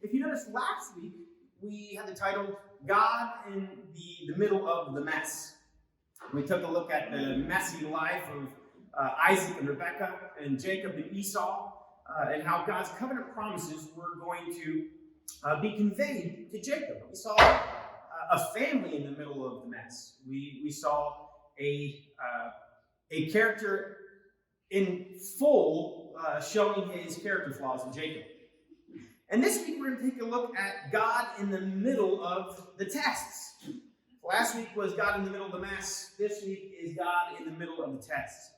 if you noticed last week, we had the title, God in the Middle of the Mess. We took a look at the messy life of Isaac and Rebekah and Jacob and Esau, and how God's covenant promises were going to be conveyed to Jacob. We saw a family in the middle of the mess. We saw a character in full showing his character flaws in Jacob. And this week we're going to take a look at God in the middle of the tests. Last week was God in the middle of the mess. This week is God in the middle of the tests.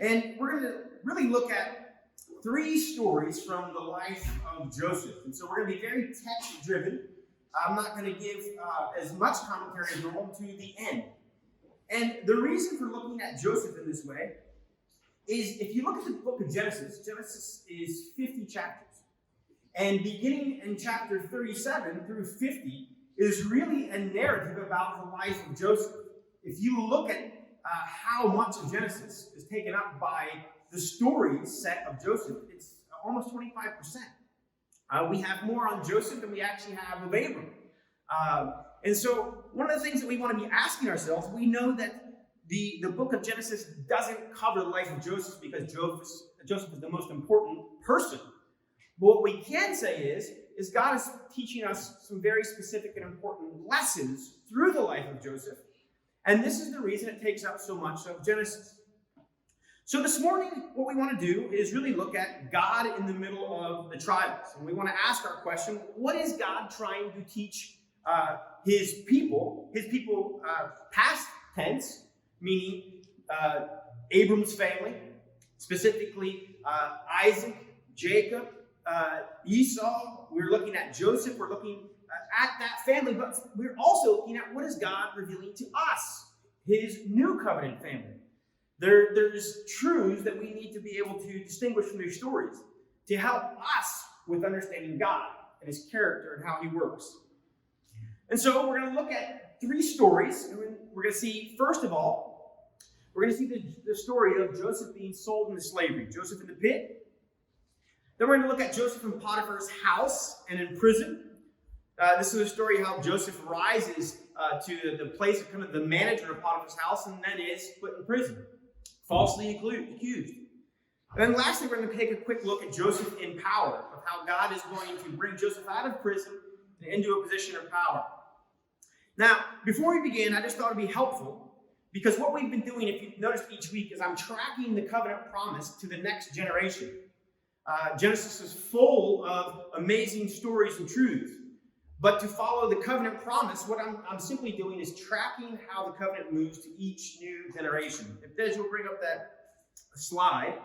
And we're going to really look at 3 stories from the life of Joseph. And so we're going to be very text-driven. I'm not going to give as much commentary as normal to the end. And the reason for looking at Joseph in this way is if you look at the book of Genesis, Genesis is 50 chapters. And beginning in chapter 37 through 50 is really a narrative about the life of Joseph. If you look at how much of Genesis is taken up by the story set of Joseph, it's almost 25%. We have more on Joseph than we actually have of Abram. And so one of the things that we want to be asking ourselves, we know that the book of Genesis doesn't cover the life of Joseph because Joseph is the most important person. But what we can say is God is teaching us some very specific and important lessons through the life of Joseph. And this is the reason it takes up so much of Genesis. So this morning, what we want to do is really look at God in the middle of the trials. And we want to ask our question, what is God trying to teach his people past tense, meaning Abram's family, specifically Isaac, Jacob, Esau. We're looking at Joseph. We're looking at that family, but we're also looking at what is God revealing to us, his new covenant family. There's truths that we need to be able to distinguish from their stories to help us with understanding God and his character and how he works. And so we're going to look at 3 stories. And we're going to see, first of all, we're going to see the story of Joseph being sold into slavery. Joseph in the pit. Then we're going to look at Joseph in Potiphar's house and in prison. This is a story how Joseph rises to the place of kind of the manager of Potiphar's house and then is put in prison, falsely accused. And then lastly, we're going to take a quick look at Joseph in power, of how God is going to bring Joseph out of prison and into a position of power. Now, before we begin, I just thought it would be helpful, because what we've been doing, if you've noticed each week, is I'm tracking the covenant promise to the next generation. Genesis is full of amazing stories and truths. But to follow the covenant promise, what I'm simply doing is tracking how the covenant moves to each new generation. If Des will bring up that slide.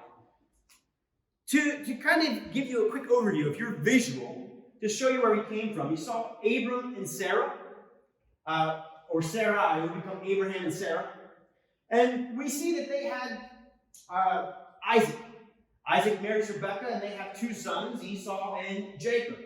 To kind of give you a quick overview, if you're visual, to show you where we came from. You saw Abram and Sarah, or Sarai, who become Abraham and Sarah. And we see that they had Isaac. Isaac marries Rebekah, and they have 2 sons, Esau and Jacob.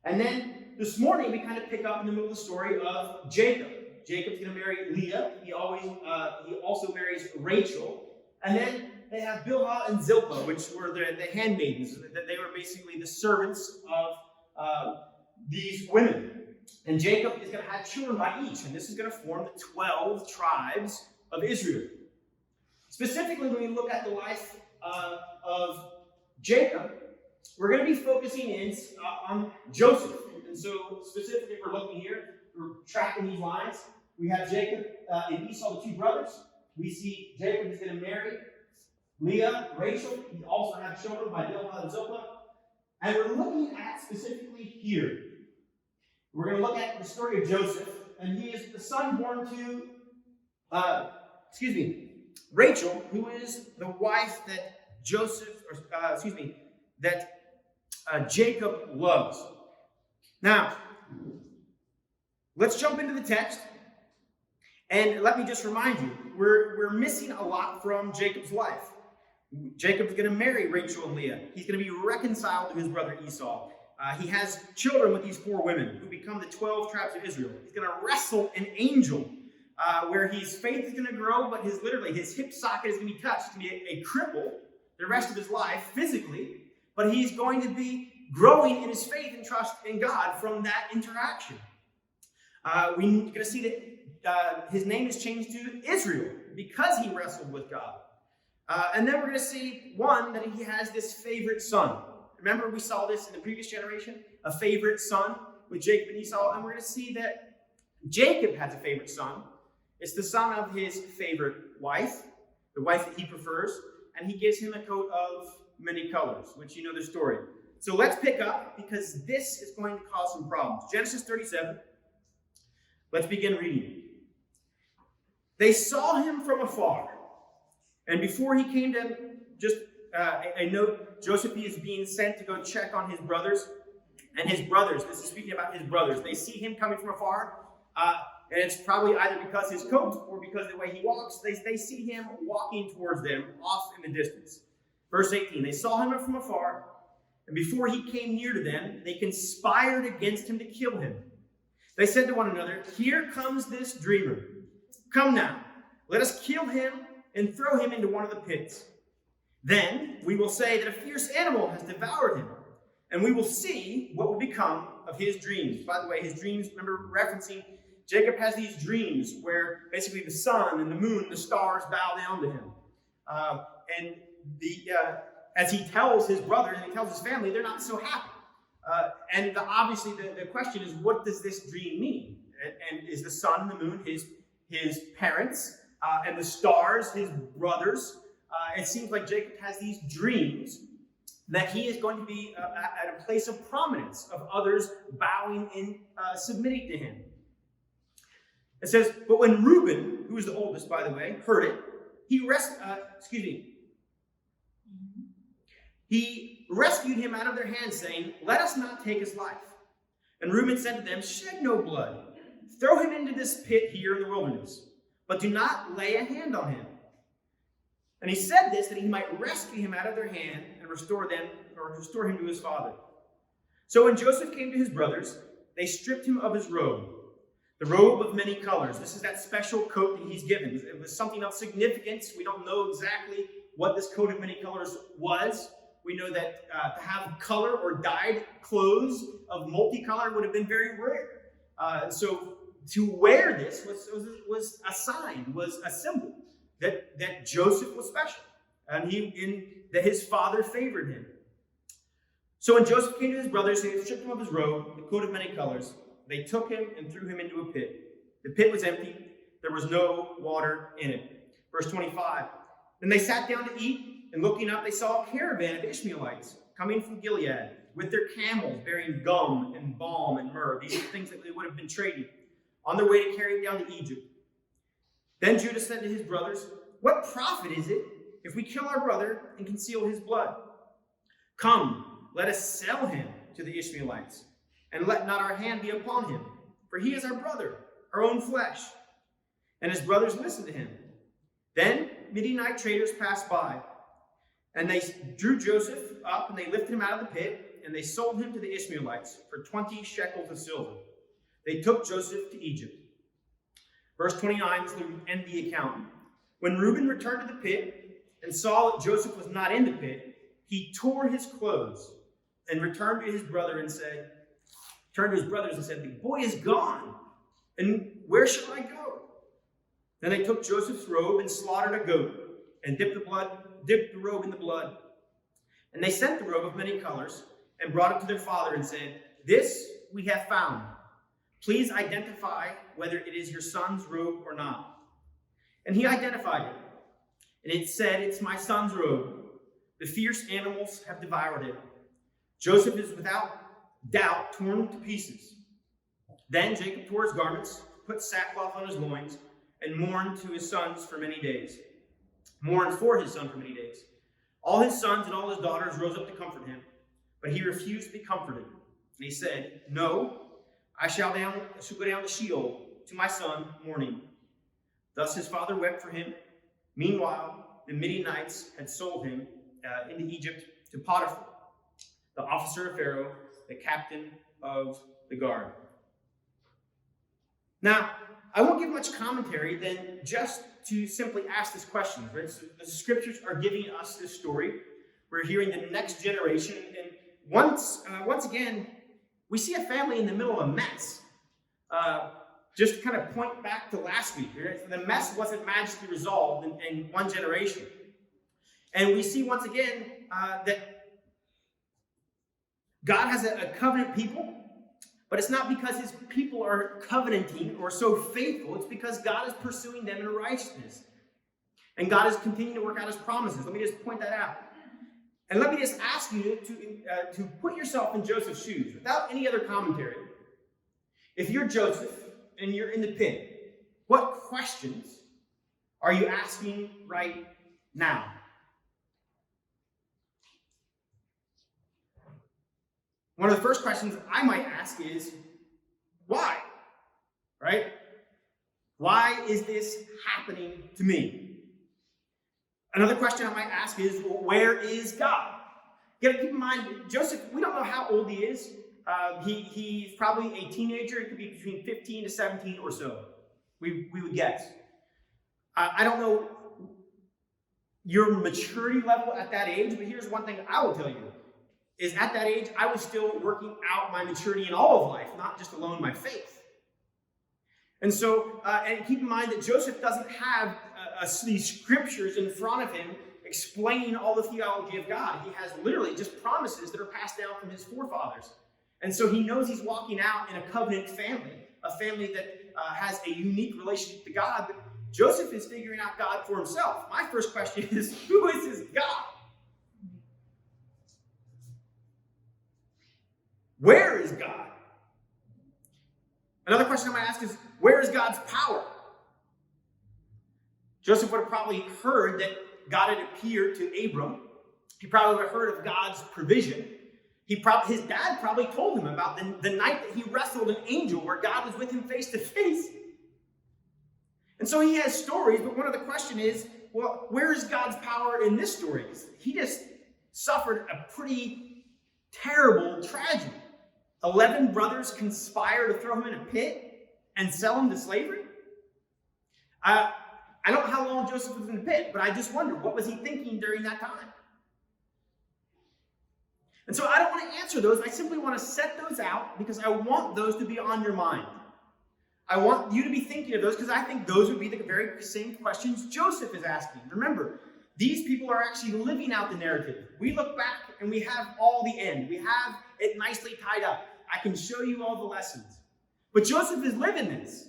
And then this morning, we kind of pick up in the middle of the story of Jacob. Jacob's going to marry Leah. He also marries Rachel. And then they have Bilhah and Zilpah, which were the handmaidens. They were basically the servants of these women. And Jacob is going to have children by each. And this is going to form the 12 tribes of Israel. Specifically, when we look at the life of Jacob, we're going to be focusing in on Joseph. And so specifically, we're looking here, we're tracking these lines. We have Jacob and Esau, the 2 brothers. We see Jacob is going to marry Leah, Rachel. He also has children by Bilhah and Zilpah. And we're looking at specifically here. We're going to look at the story of Joseph. And he is the son born to, Rachel, who is the wife that Jacob loves. Now, let's jump into the text. And let me just remind you, we're missing a lot from Jacob's life. Jacob's going to marry Rachel and Leah. He's going to be reconciled to his brother Esau. He has children with these 4 women who become the 12 tribes of Israel. He's going to wrestle an angel where his faith is going to grow, but his hip socket is going to be touched. He's going to be a cripple the rest of his life physically, but he's going to be growing in his faith and trust in God from that interaction. We're going to see that his name is changed to Israel because he wrestled with God. And then we're going to see, that he has this favorite son. Remember, we saw this in the previous generation, a favorite son with Jacob and Esau. And we're going to see that Jacob has a favorite son. It's the son of his favorite wife, the wife that he prefers. And he gives him a coat of many colors, which you know the story. So let's pick up, because this is going to cause some problems. Genesis 37. Let's begin reading. They saw him from afar. And before he came to just a note, Joseph is being sent to go check on his brothers. And his brothers, this is speaking about his brothers, they see him coming from afar. And it's probably either because his coat or because of the way he walks. They see him walking towards them off in the distance. Verse 18, they saw him from afar. And before he came near to them, they conspired against him to kill him. They said to one another, "Here comes this dreamer. Come now, let us kill him and throw him into one of the pits. Then we will say that a fierce animal has devoured him, and we will see what will become of his dreams." By the way, his dreams, remember referencing, Jacob has these dreams where basically the sun and the moon and the stars bow down to him. As he tells his brothers and he tells his family, they're not so happy. Obviously the question is, what does this dream mean? And is the sun and the moon his parents, and the stars his brothers? It seems like Jacob has these dreams that he is going to be at a place of prominence, of others bowing and submitting to him. It says, but when Reuben, who was the oldest, by the way, heard it, he rescued him out of their hands, saying, "Let us not take his life." And Reuben said to them, "Shed no blood. Throw him into this pit here in the wilderness, but do not lay a hand on him." And he said this that he might rescue him out of their hand and restore him to his father. So when Joseph came to his brothers, they stripped him of his robe, the robe of many colors. This is that special coat that he's given. It was something of significance. We don't know exactly what this coat of many colors was. We know that to have color or dyed clothes of multicolor would have been very rare. So to wear this was a sign, was a symbol that Joseph was special, and that his father favored him. So when Joseph came to his brothers, they stripped him of his robe, the coat of many colors. They took him and threw him into a pit. The pit was empty. There was no water in it. Verse 25. Then they sat down to eat. And looking up, they saw a caravan of Ishmaelites coming from Gilead with their camels bearing gum and balm and myrrh. These are things that they would have been trading on their way to carry it down to Egypt. Then Judah said to his brothers, "What profit is it if we kill our brother and conceal his blood? Come, let us sell him to the Ishmaelites, and let not our hand be upon him, for he is our brother, our own flesh." And his brothers listened to him. Then Midianite traders passed by. And they drew Joseph up, and they lifted him out of the pit, and they sold him to the Ishmaelites for 20 shekels of silver. They took Joseph to Egypt. Verse 29 is the end of the account. When Reuben returned to the pit and saw that Joseph was not in the pit, he tore his clothes and returned to his brothers and said, "The boy is gone, and where shall I go?" Then they took Joseph's robe and slaughtered a goat and dipped the robe in the blood. And they sent the robe of many colors and brought it to their father and said, "This we have found. Please identify whether it is your son's robe or not." And he identified it. And it said, "It's my son's robe. The fierce animals have devoured it. Joseph is without doubt torn to pieces." Then Jacob tore his garments, put sackcloth on his loins, and mourned for his son for many days. All his sons and all his daughters rose up to comfort him, but he refused to be comforted. And he said, "No, I shall go down to Sheol to my son mourning." Thus his father wept for him. Meanwhile, the Midianites had sold him into Egypt to Potiphar, the officer of Pharaoh, the captain of the guard. Now, I won't give much commentary than just to simply ask this question. Right? So the scriptures are giving us this story. We're hearing the next generation, and once again, we see a family in the middle of a mess. Just to kind of point back to last week, right? The mess wasn't magically resolved in one generation. And we see once again that God has a covenant people, but it's not because his people are covenanting or so faithful. It's because God is pursuing them in righteousness. And God is continuing to work out his promises. Let me just point that out. And let me just ask you to put yourself in Joseph's shoes without any other commentary. If you're Joseph and you're in the pit, what questions are you asking right now? One of the first questions I might ask is, why? Right? Why is this happening to me? Another question I might ask is, well, where is God? You got to keep in mind, Joseph, we don't know how old he is. He's probably a teenager. It could be between 15 to 17 or so. We would guess. I don't know your maturity level at that age, but here's one thing I will tell you. Is at that age, I was still working out my maturity in all of life, not just alone my faith. And so, and keep in mind that Joseph doesn't have these scriptures in front of him explaining all the theology of God. He has literally just promises that are passed down from his forefathers. And so he knows he's walking out in a covenant family, a family that has a unique relationship to God. But Joseph is figuring out God for himself. My first question is, who is his God? Where is God? Another question I might ask is, where is God's power? Joseph would have probably heard that God had appeared to Abram. He probably would have heard of God's provision. His dad probably told him about the night that he wrestled an angel where God was with him face to face. And so he has stories, but one of the question is, well, where is God's power in this story? He just suffered a pretty terrible tragedy. 11 brothers conspire to throw him in a pit and sell him to slavery? I don't know how long Joseph was in the pit, but I just wonder, what was he thinking during that time? And so I don't want to answer those. I simply want to set those out because I want those to be on your mind. I want you to be thinking of those because I think those would be the very same questions Joseph is asking. Remember, these people are actually living out the narrative. We look back and we have all the end. We have it nicely tied up. I can show you all the lessons. But Joseph is living this.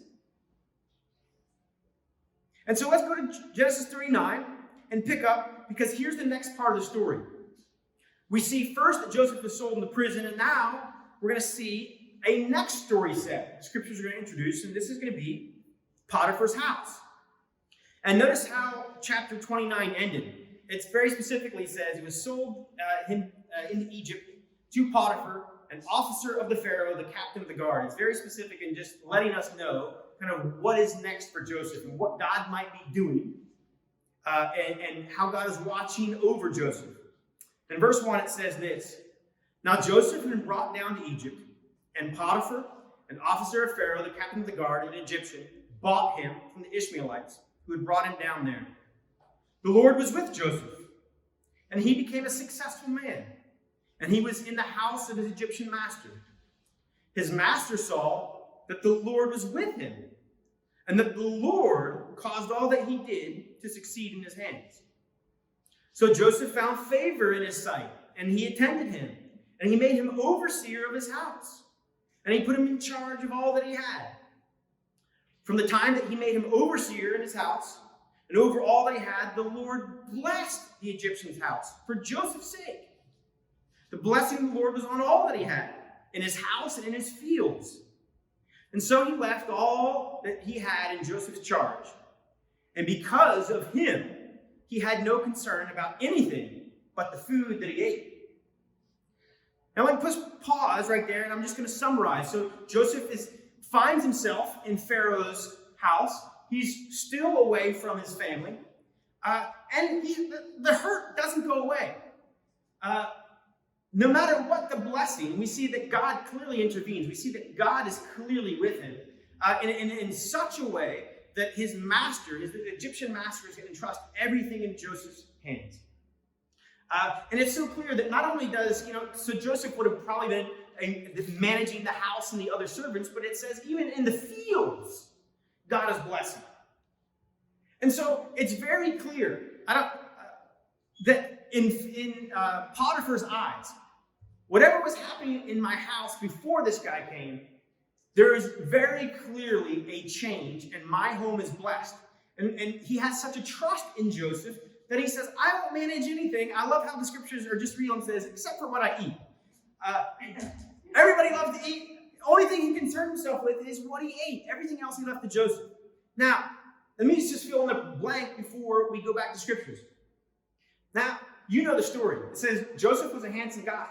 And so let's go to Genesis 39 and pick up, because here's the next part of the story. We see first that Joseph was sold into prison, and now we're going to see a next story set. The scriptures are going to introduce, and this is going to be Potiphar's house. And notice how chapter 29 ended. It very specifically says he was sold into Egypt to Potiphar, an officer of the Pharaoh, the captain of the guard. It's very specific in just letting us know kind of what is next for Joseph and what God might be doing and how God is watching over Joseph. In verse 1 it says this, "Now Joseph had been brought down to Egypt, and Potiphar, an officer of Pharaoh, the captain of the guard, an Egyptian, bought him from the Ishmaelites who had brought him down there. The Lord was with Joseph, and he became a successful man, and he was in the house of his Egyptian master. His master saw that the Lord was with him, and that the Lord caused all that he did to succeed in his hands. So Joseph found favor in his sight, and he attended him, and he made him overseer of his house, and he put him in charge of all that he had. From the time that he made him overseer in his house, and over all that he had, the Lord blessed the Egyptian's house for Joseph's sake. The blessing of the Lord was on all that he had, in his house and in his fields. And so he left all that he had in Joseph's charge. And because of him, he had no concern about anything but the food that he ate." Now let me pause right there, and I'm just going to summarize. So Joseph finds himself in Pharaoh's house. He's still away from his family. And the hurt doesn't go away. No matter what the blessing, we see that God clearly intervenes. We see that God is clearly with him in such a way that his master, his Egyptian master, is going to entrust everything in Joseph's hands. And it's so clear that not only does, so Joseph would have probably been managing the house and the other servants, but it says even in the fields, God is blessing. And so it's very clear that in Potiphar's eyes, whatever was happening in my house before this guy came, there is very clearly a change, and my home is blessed. And he has such a trust in Joseph that he says, I won't manage anything. I love how the scriptures are just real and says, except for what I eat. Everybody loves to eat. The only thing he concerned himself with is what he ate. Everything else he left to Joseph. Now, let me just fill in the blank before we go back to scriptures. Now, you know the story. It says Joseph was a handsome guy.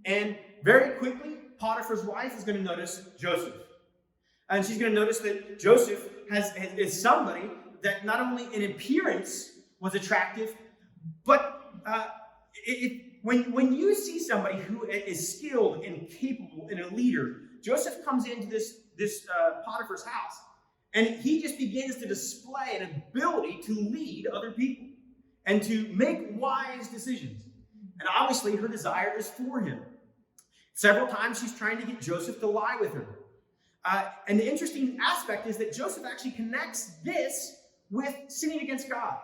And very quickly, Potiphar's wife is going to notice Joseph. And she's going to notice that Joseph is somebody that not only in appearance was attractive, but when you see somebody who is skilled and capable and a leader, Joseph comes into this Potiphar's house, and he just begins to display an ability to lead other people and to make wise decisions. And obviously, her desire is for him. Several times she's trying to get Joseph to lie with her. And the interesting aspect is that Joseph actually connects this with sinning against God.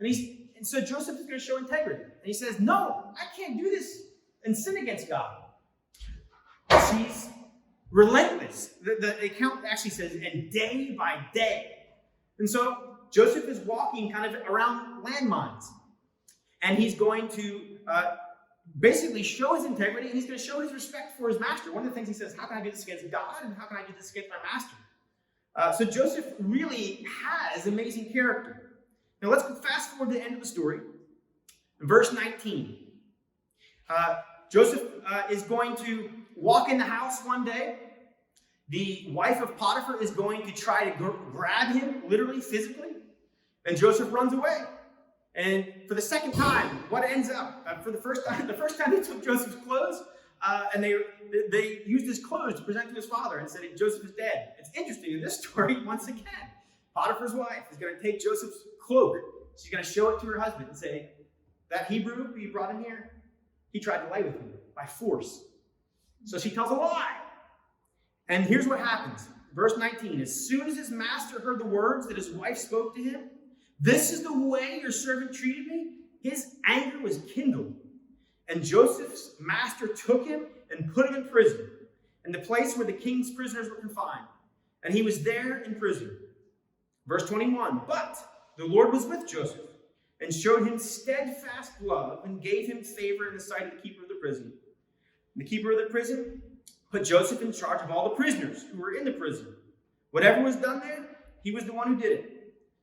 And so Joseph is going to show integrity. And he says, no, I can't do this and sin against God. She's relentless. The account actually says, and day by day. And so Joseph is walking kind of around landmines. And he's going to basically show his integrity, and he's going to show his respect for his master. One of the things he says, how can I do this against God, and how can I do this against my master? So Joseph really has amazing character. Now let's fast forward to the end of the story. In verse 19. Joseph is going to walk in the house one day. The wife of Potiphar is going to try to grab him, literally, physically. And Joseph runs away. And for the second time, what ends up? For the first time they took Joseph's clothes, and they used his clothes to present to his father and said, Joseph is dead. It's interesting in this story, once again, Potiphar's wife is going to take Joseph's cloak. She's going to show it to her husband and say, that Hebrew who you brought in here, he tried to lay with me by force. So she tells a lie. And here's what happens. Verse 19, as soon as his master heard the words that his wife spoke to him, this is the way your servant treated me, his anger was kindled. And Joseph's master took him and put him in prison, in the place where the king's prisoners were confined. And he was there in prison. Verse 21, but the Lord was with Joseph and showed him steadfast love and gave him favor in the sight of the keeper of the prison. And the keeper of the prison put Joseph in charge of all the prisoners who were in the prison. Whatever was done there, he was the one who did it.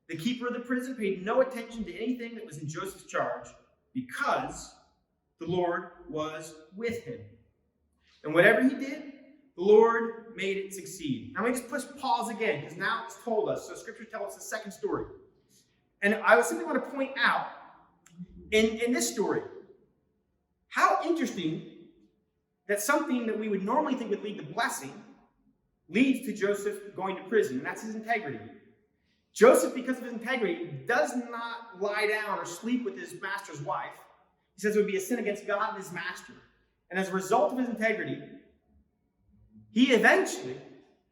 The keeper of the prison paid no attention to anything that was in Joseph's charge because the Lord was with him. And whatever he did, the Lord made it succeed. Now, let me just pause again, because now it's told us. So Scripture tells us the second story. And I simply want to point out, in this story, how interesting that something that we would normally think would lead to blessing leads to Joseph going to prison, and that's his integrity. Joseph, because of his integrity, does not lie down or sleep with his master's wife. He says it would be a sin against God and his master. And as a result of his integrity, he eventually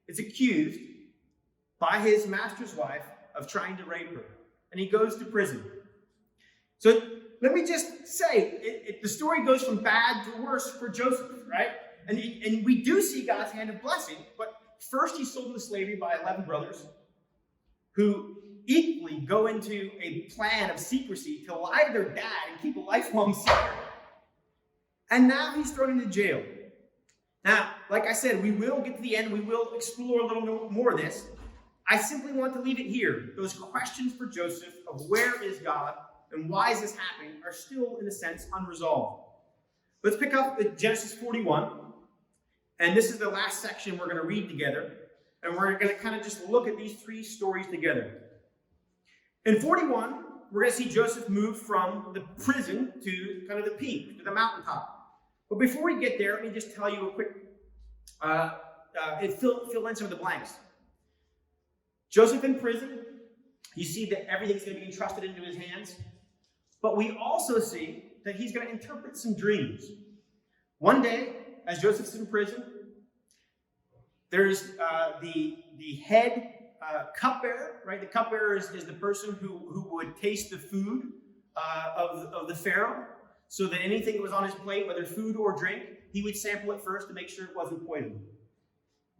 is accused by his master's wife of trying to rape her. And he goes to prison. So let me just say, the story goes from bad to worse for Joseph, right? And we do see God's hand of blessing, but first he's sold into slavery by 11 brothers who equally go into a plan of secrecy to lie to their dad and keep a lifelong secret. And now he's thrown into jail. Now, like I said, we will get to the end. We will explore a little more of this. I simply want to leave it here. Those questions for Joseph of where is God and why is this happening are still, in a sense, unresolved. Let's pick up at Genesis 41. And this is the last section we're going to read together. And we're going to kind of just look at these three stories together. In 41, we're going to see Joseph move from the prison to kind of the peak, to the mountaintop. But before we get there, let me just tell you a quick, fill in some of the blanks. Joseph in prison, you see that everything's going to be entrusted into his hands. But we also see that he's going to interpret some dreams. One day, as Joseph's in prison, there's the head cupbearer, right? The cupbearer is the person who would taste the food of the Pharaoh, so that anything that was on his plate, whether food or drink, he would sample it first to make sure it wasn't poison.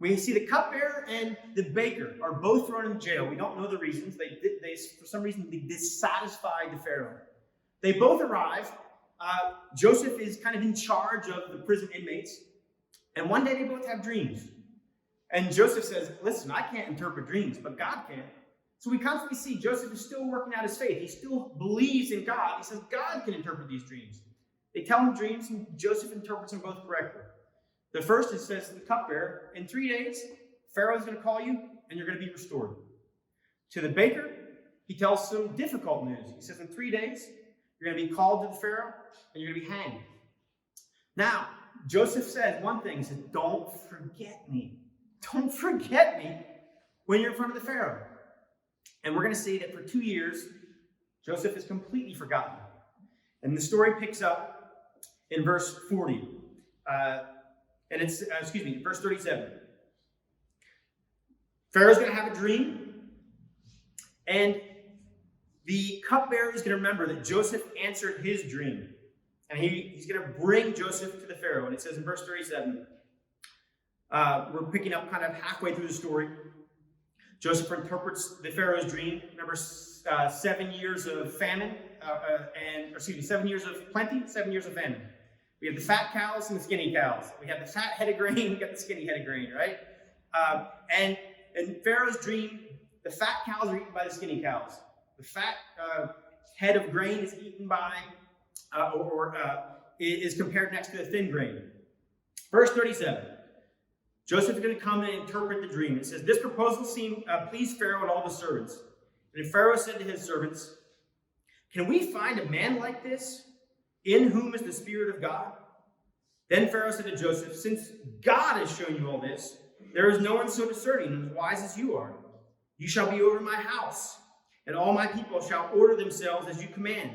We see the cupbearer and the baker are both thrown in jail. We don't know the reasons. They for some reason, they dissatisfied the Pharaoh. They both arrive. Joseph is kind of in charge of the prison inmates. And one day they both have dreams. And Joseph says, listen, I can't interpret dreams, but God can. So we constantly see Joseph is still working out his faith. He still believes in God. He says, God can interpret these dreams. They tell him dreams, and Joseph interprets them both correctly. The first, it says to the cupbearer, in 3 days, Pharaoh's going to call you, and you're going to be restored. To the baker, he tells some difficult news. He says, in 3 days, you're going to be called to the Pharaoh, and you're going to be hanged. Now, Joseph says one thing. He says, don't forget me. Don't forget me when you're in front of the Pharaoh. And we're going to see that for 2 years, Joseph is completely forgotten. And the story picks up in verse 40. And it's, verse 37. Pharaoh's going to have a dream. And the cupbearer is going to remember that Joseph answered his dream. And he's going to bring Joseph to the Pharaoh. And it says in verse 37, we're picking up kind of halfway through the story. Joseph interprets the Pharaoh's dream. Remember, 7 years of famine, 7 years of plenty, 7 years of famine. We have the fat cows and the skinny cows. We have the fat head of grain, we got the skinny head of grain, right? And in Pharaoh's dream, the fat cows are eaten by the skinny cows. The fat head of grain is eaten by, is compared next to the thin grain. Verse 37. Joseph is going to come and interpret the dream. It says, this proposal pleased Pharaoh and all the servants. And Pharaoh said to his servants, can we find a man like this, in whom is the Spirit of God? Then Pharaoh said to Joseph, since God has shown you all this, there is no one so discerning and as wise as you are. You shall be over my house, and all my people shall order themselves as you command.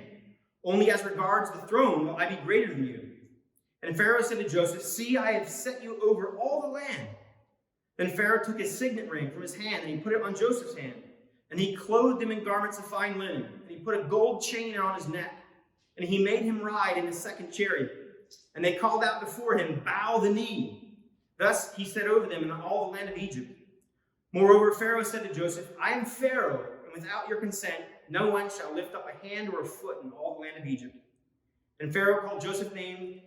Only as regards the throne will I be greater than you. And Pharaoh said to Joseph, see, I have set you over all the land. Then Pharaoh took his signet ring from his hand, and he put it on Joseph's hand. And he clothed him in garments of fine linen, and he put a gold chain on his neck. And he made him ride in a second chariot. And they called out before him, bow the knee. Thus he set over them in all the land of Egypt. Moreover, Pharaoh said to Joseph, I am Pharaoh, and without your consent, no one shall lift up a hand or a foot in all the land of Egypt. And Pharaoh called Joseph's name,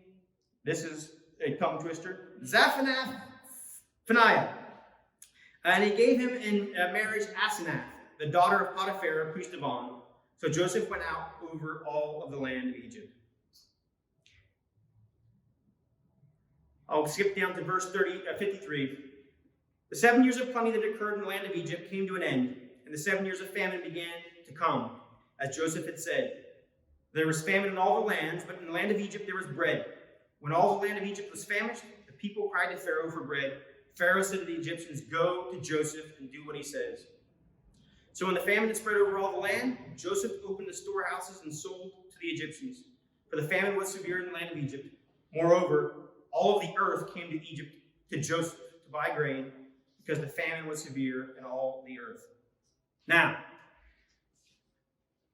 this is a tongue twister, Zaphnath-Phaneah. And he gave him in marriage Asenath, the daughter of Potiphar, priest of On. So Joseph went out over all of the land of Egypt. I'll skip down to verse 53. The 7 years of plenty that occurred in the land of Egypt came to an end, and the 7 years of famine began to come, as Joseph had said. There was famine in all the lands, but in the land of Egypt there was bread. When all the land of Egypt was famished, the people cried to Pharaoh for bread. Pharaoh said to the Egyptians, go to Joseph and do what he says. So when the famine had spread over all the land, Joseph opened the storehouses and sold to the Egyptians. For the famine was severe in the land of Egypt. Moreover, all of the earth came to Egypt to Joseph to buy grain, because the famine was severe in all the earth. Now,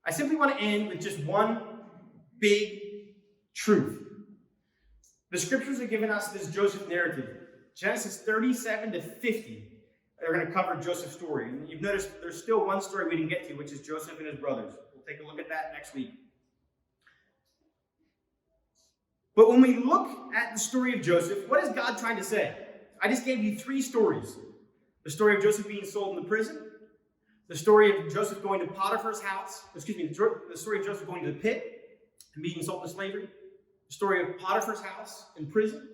I simply want to end with just one big truth. The scriptures have given us this Joseph narrative. Genesis 37 to 50 are going to cover Joseph's story. And you've noticed there's still one story we didn't get to, which is Joseph and his brothers. We'll take a look at that next week. But when we look at the story of Joseph, what is God trying to say? I just gave you 3 stories. The story of Joseph being sold in the prison, the story of Joseph going to Potiphar's house, the story of Joseph going to the pit and being sold to slavery, the story of Potiphar's house in prison,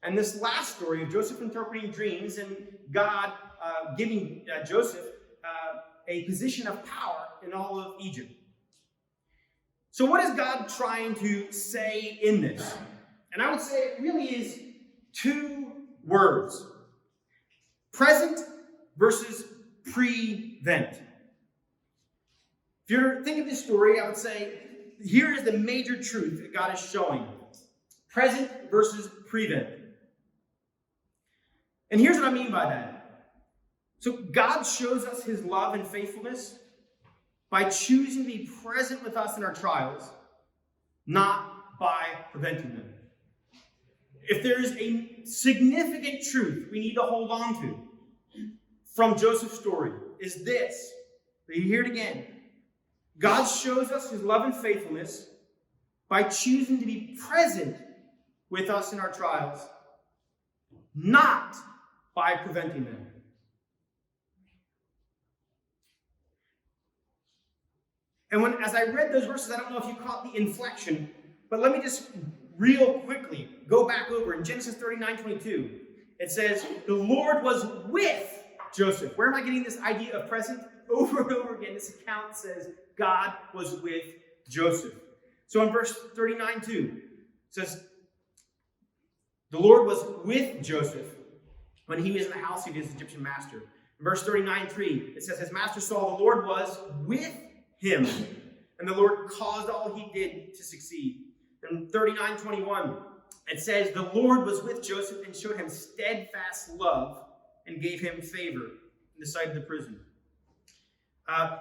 and this last story of Joseph interpreting dreams and God giving Joseph a position of power in all of Egypt. So what is God trying to say in this? And I would say it really is 2 words. Present versus prevent. If you're thinking of this story, I would say here is the major truth that God is showing. Present versus prevent. And here's what I mean by that. So God shows us his love and faithfulness by choosing to be present with us in our trials, not by preventing them. If there is a significant truth we need to hold on to from Joseph's story, is this. You hear it again. God shows us his love and faithfulness by choosing to be present with us in our trials, not by preventing them. And as I read those verses, I don't know if you caught the inflection, but let me just real quickly go back over. In Genesis 39:22, it says, the Lord was with Joseph. Where am I getting this idea of present? Over and over again, this account says God was with Joseph. So in verse 39:2, it says, the Lord was with Joseph when he was in the house of his Egyptian master. In verse 39:3, it says, his master saw the Lord was with him, and the Lord caused all he did to succeed. In 39:21, it says, the Lord was with Joseph and showed him steadfast love and gave him favor in the sight of the prison.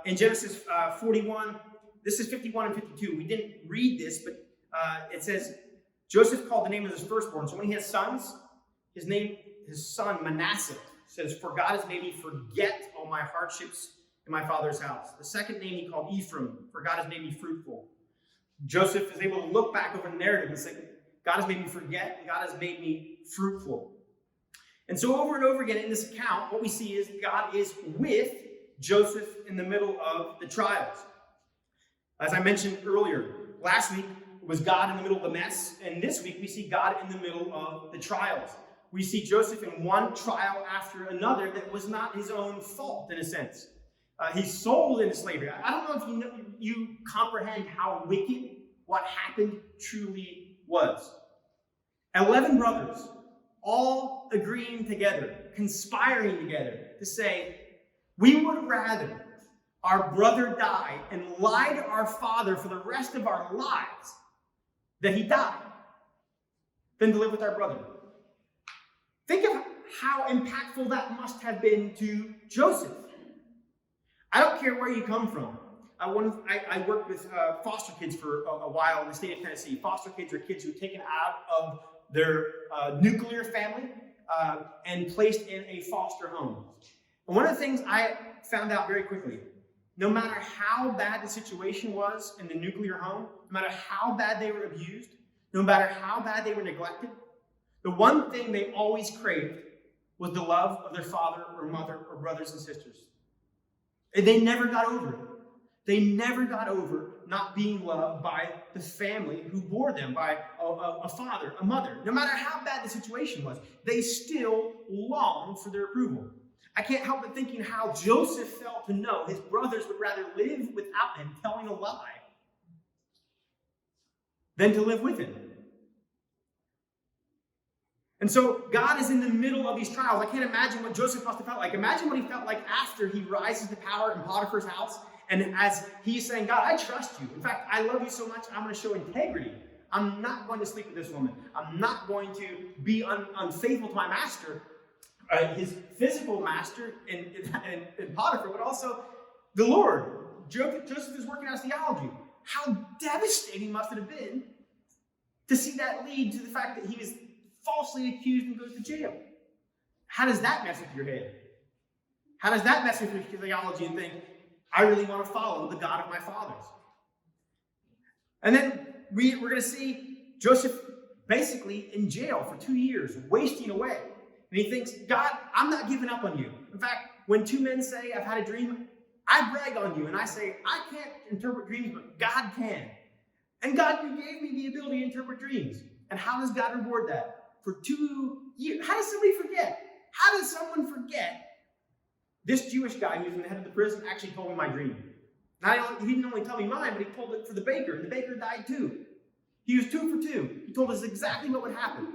In Genesis 41, this is 51 and 52. We didn't read this, but it says, Joseph called the name of his firstborn. So when he has sons, his son Manasseh says, for God has made me forget all my hardships in my father's house. The second name he called Ephraim, for God has made me fruitful. Joseph is able to look back over the narrative and say, God has made me forget, and God has made me fruitful. And so over and over again in this account, what we see is God is with Joseph in the middle of the trials. As I mentioned earlier, last week was God in the middle of the mess, and this week we see God in the middle of the trials. We see Joseph in one trial after another that was not his own fault, in a sense. He's sold into slavery. I don't know if you comprehend how wicked what happened truly was. 11 brothers, all agreeing together, conspiring together to say, we would rather our brother die and lie to our father for the rest of our lives that he died than to live with our brother. Think of how impactful that must have been to Joseph. I don't care where you come from. I worked with foster kids for a while in the state of Tennessee. Foster kids are kids who are taken out of their nuclear family and placed in a foster home. And one of the things I found out very quickly, no matter how bad the situation was in the nuclear home, no matter how bad they were abused, no matter how bad they were neglected, the one thing they always craved was the love of their father or mother or brothers and sisters. And they never got over it. They never got over not being loved by the family who bore them, by a father, a mother. No matter how bad the situation was, they still longed for their approval. I can't help but thinking how Joseph felt to know his brothers would rather live without him telling a lie than to live with him. And so God is in the middle of these trials. I can't imagine what Joseph must have felt like. Imagine what he felt like after he rises to power in Potiphar's house. And as he's saying, God, I trust you. In fact, I love you so much, I'm going to show integrity. I'm not going to sleep with this woman. I'm not going to be unfaithful to my master, his physical master in Potiphar, but also the Lord. Joseph is working out his theology. How devastating must it have been to see that lead to the fact that he was falsely accused and goes to jail? How does that mess with your head? How does that mess with your theology and think, I really want to follow the God of my fathers? And then we're going to see Joseph basically in jail for 2 years, wasting away. And he thinks, God, I'm not giving up on you. In fact, when two men say, I've had a dream, I brag on you and I say, I can't interpret dreams, but God can. And God, you gave me the ability to interpret dreams. And how does God reward that? For 2 years. How does somebody forget? How does someone forget? This Jewish guy who's in the head of the prison actually told me my dream. He didn't only tell me mine, but he told it for the baker, and the baker died too. He was 2 for 2. He told us exactly what would happen.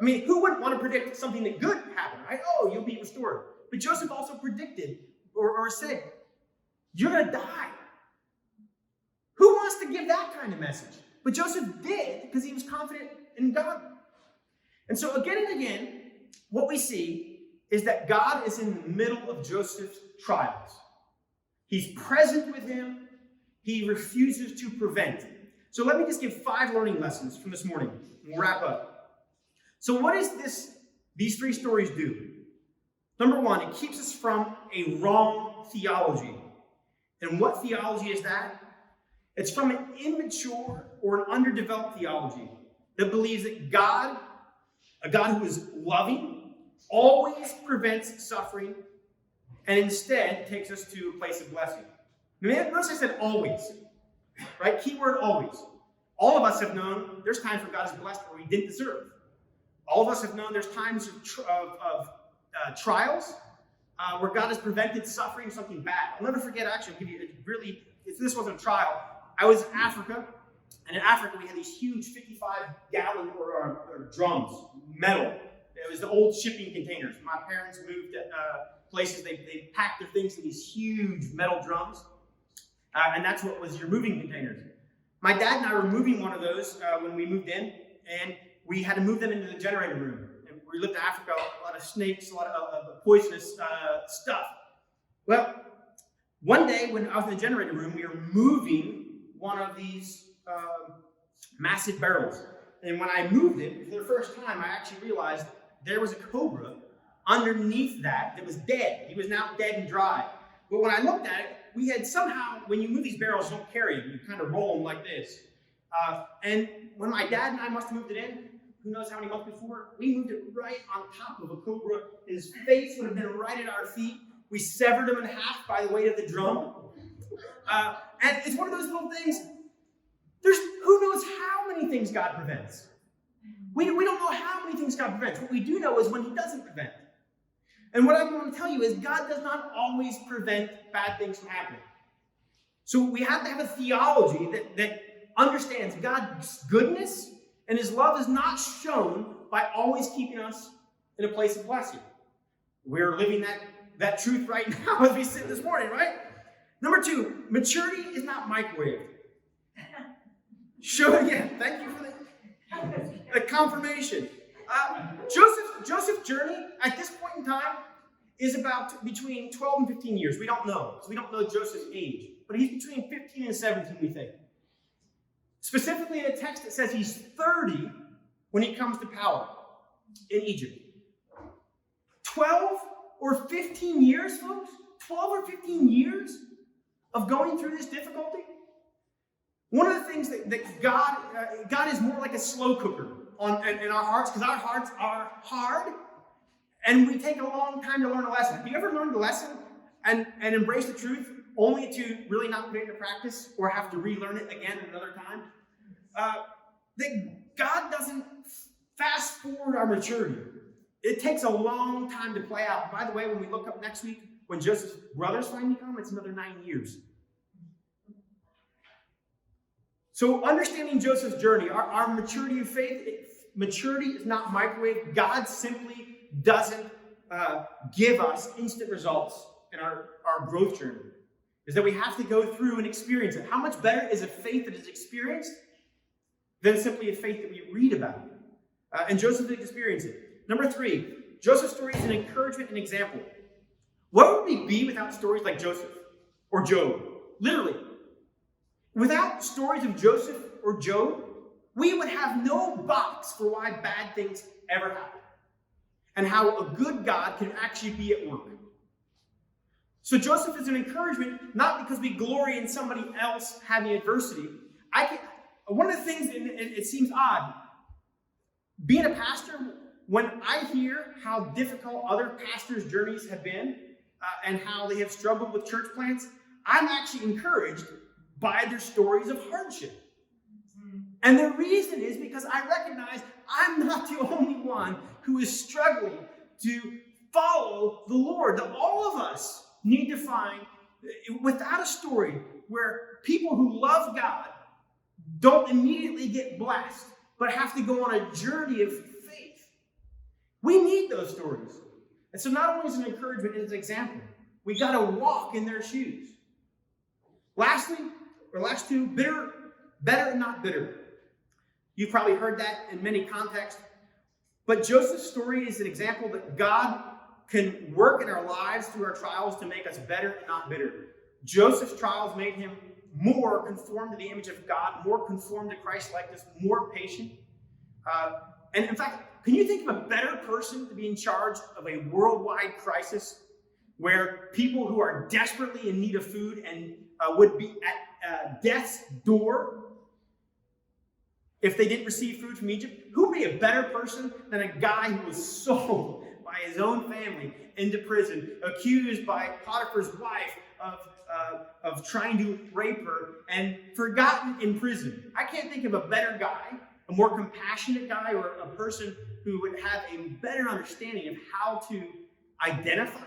I mean, who wouldn't want to predict something that good happened, right? Oh, you'll be restored. But Joseph also predicted or said, you're going to die. Who wants to give that kind of message? But Joseph did because he was confident in God. And so again and again, what we see is that God is in the middle of Joseph's trials. He's present with him. He refuses to prevent. So let me just give 5 learning lessons from this morning, and we'll wrap up. So what does these 3 stories do? Number 1, it keeps us from a wrong theology. And what theology is that? It's from an immature or an underdeveloped theology that believes that God, a God who is loving, always prevents suffering and instead takes us to a place of blessing. Notice I said always, right? Keyword always. All of us have known there's times where God has blessed where we didn't deserve. All of us have known there's times of trials where God has prevented suffering, something bad. I'll never forget, actually, I'll give you if this wasn't a trial, I was in Africa, and in Africa we had these huge 55-gallon or drums, metal. It was the old shipping containers. My parents moved places, they packed their things in these huge metal drums, and that's what was your moving containers. My dad and I were moving one of those when we moved in, and we had to move them into the generator room. And we lived in Africa, a lot of snakes, a lot of poisonous stuff. Well, one day when I was in the generator room, we were moving one of these massive barrels. And when I moved it, for the first time, I actually realized there was a cobra underneath that was dead. He was now dead and dry. But when I looked at it, we had somehow, when you move these barrels, you don't carry them. You kind of roll them like this. And when my dad and I must have moved it in, who knows how many months before, we moved it right on top of a cobra. His face would have been right at our feet. We severed him in half by the weight of the drum. And it's one of those little things. Who knows how many things God prevents? We don't know how many things God prevents. What we do know is when he doesn't prevent. And what I want to tell you is God does not always prevent bad things from happening. So we have to have a theology that understands God's goodness and his love is not shown by always keeping us in a place of blessing. We're living that truth right now as we sit this morning, right? Number 2, maturity is not microwaved. Thank you for the confirmation. Joseph's journey at this point in time is about between 12 and 15 years. We don't know. So we don't know Joseph's age. But he's between 15 and 17, we think. Specifically in a text that says he's 30 when he comes to power in Egypt. 12 or 15 years, folks? 12 or 15 years of going through this difficulty? One of the things that God is more like a slow cooker in our hearts, because our hearts are hard, and we take a long time to learn a lesson. Have you ever learned a lesson and embraced the truth only to really not put it into practice or have to relearn it again another time? That God doesn't fast forward our maturity. It takes a long time to play out. By the way, when we look up next week, when Joseph's brothers finally come, it's another 9 years. So understanding Joseph's journey, our maturity of faith, maturity is not microwave. God simply doesn't give us instant results in our growth journey. Is that we have to go through and experience it. How much better is a faith that is experienced than simply a faith that we read about? And Joseph did experience it. Number 3, Joseph's story is an encouragement and example. What would we be without stories like Joseph or Job? Literally. Without stories of Joseph or Job, we would have no box for why bad things ever happen and how a good God can actually be at work. So Joseph is an encouragement, not because we glory in somebody else having adversity. One of the things, and it seems odd, being a pastor, when I hear how difficult other pastors' journeys have been and how they have struggled with church plants, I'm actually encouraged by their stories of hardship. And the reason is because I recognize I'm not the only one who is struggling to follow the Lord. That all of us need to find, without a story where people who love God don't immediately get blessed, but have to go on a journey of faith. We need those stories. And so not only is it an encouragement, it's an example. We got to walk in their shoes. Lastly, or last two, bitter, better and not bitter. You've probably heard that in many contexts. But Joseph's story is an example that God can work in our lives through our trials to make us better and not bitter. Joseph's trials made him more conformed to the image of God, more conformed to Christ-likeness, more patient. And in fact, can you think of a better person to be in charge of a worldwide crisis where people who are desperately in need of food and would be at death's door if they didn't receive food from Egypt? Who would be a better person than a guy who was sold by his own family into prison, accused by Potiphar's wife of trying to rape her, and forgotten in prison? I can't think of a better guy, a more compassionate guy, or a person who would have a better understanding of how to identify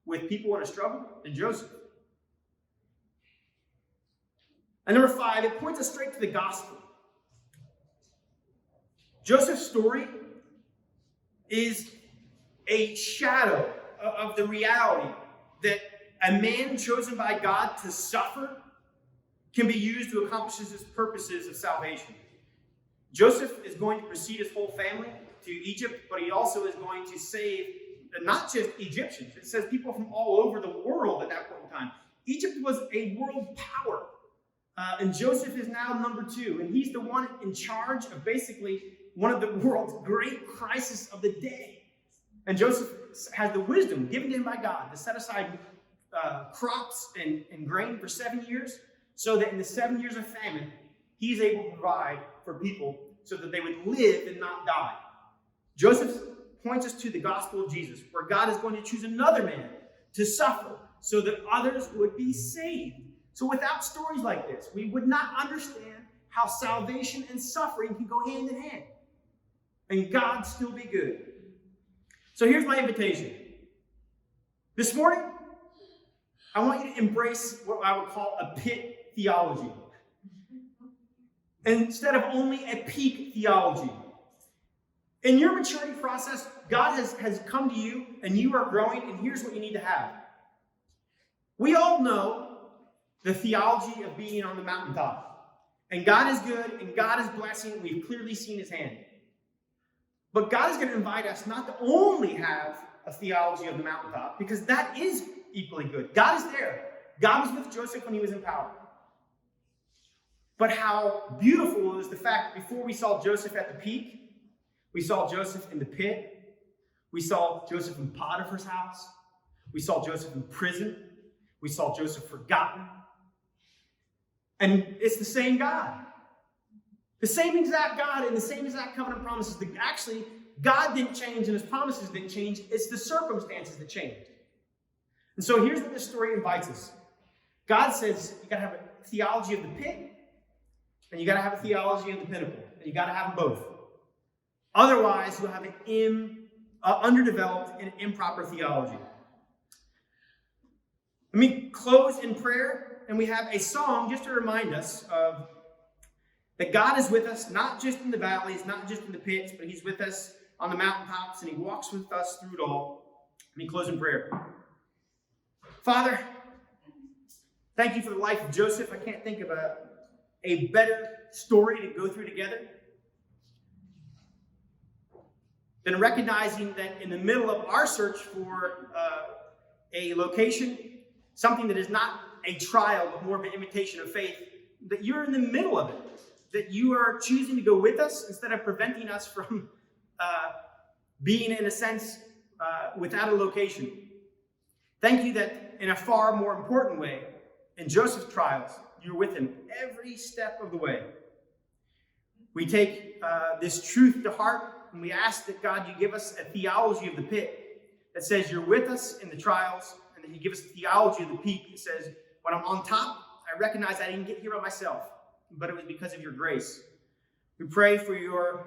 with people in a struggle than Joseph. And number 5, it points us straight to the gospel. Joseph's story is a shadow of the reality that a man chosen by God to suffer can be used to accomplish his purposes of salvation. Joseph is going to precede his whole family to Egypt, but he also is going to save not just Egyptians. It says people from all over the world at that point in time. Egypt was a world power, and Joseph is now number 2, and he's the one in charge of basically one of the world's great crises of the day. And Joseph has the wisdom given to him by God to set aside crops and grain for 7 years, so that in the 7 years of famine, he's able to provide for people so that they would live and not die. Joseph points us to the gospel of Jesus, where God is going to choose another man to suffer so that others would be saved. So without stories like this, we would not understand how salvation and suffering can go hand in hand, and God still be good. So here's my invitation. This morning, I want you to embrace what I would call a pit theology, instead of only a peak theology. In your maturity process, God has come to you, and you are growing, and here's what you need to have. We all know the theology of being on the mountaintop. And God is good, and God is blessing. We've clearly seen his hand. But God is going to invite us not to only have a theology of the mountaintop, because that is equally good. God is there. God was with Joseph when he was in power. But how beautiful is the fact that before we saw Joseph at the peak, we saw Joseph in the pit, we saw Joseph in Potiphar's house, we saw Joseph in prison, we saw Joseph forgotten. And it's the same God. The same exact God and the same exact covenant promises. Actually, God didn't change and his promises didn't change. It's the circumstances that changed. And so here's what this story invites us. God says you got to have a theology of the pit, and you got to have a theology of the pinnacle. And you got to have them both. Otherwise, you'll have an underdeveloped and improper theology. Let me close in prayer, and we have a song just to remind us of that God is with us, not just in the valleys, not just in the pits, but he's with us on the mountaintops, and he walks with us through it all. Let me close in prayer. Father, thank you for the life of Joseph. I can't think of a better story to go through together than recognizing that in the middle of our search for a location, something that is not a trial, but more of an imitation of faith, that you're in the middle of it, that you are choosing to go with us instead of preventing us from being, in a sense, without a location. Thank you that in a far more important way, in Joseph's trials, you're with him every step of the way. We take this truth to heart, and we ask that, God, you give us a theology of the pit that says you're with us in the trials, and that you give us a theology of the peak that says, when I'm on top, I recognize I didn't get here by myself, but it was because of your grace. We pray for your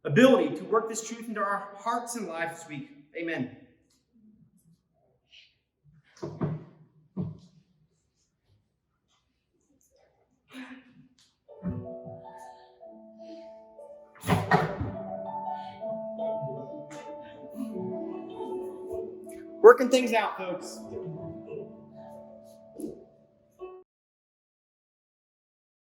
ability to work this truth into our hearts and lives this week. Amen. Working things out, folks.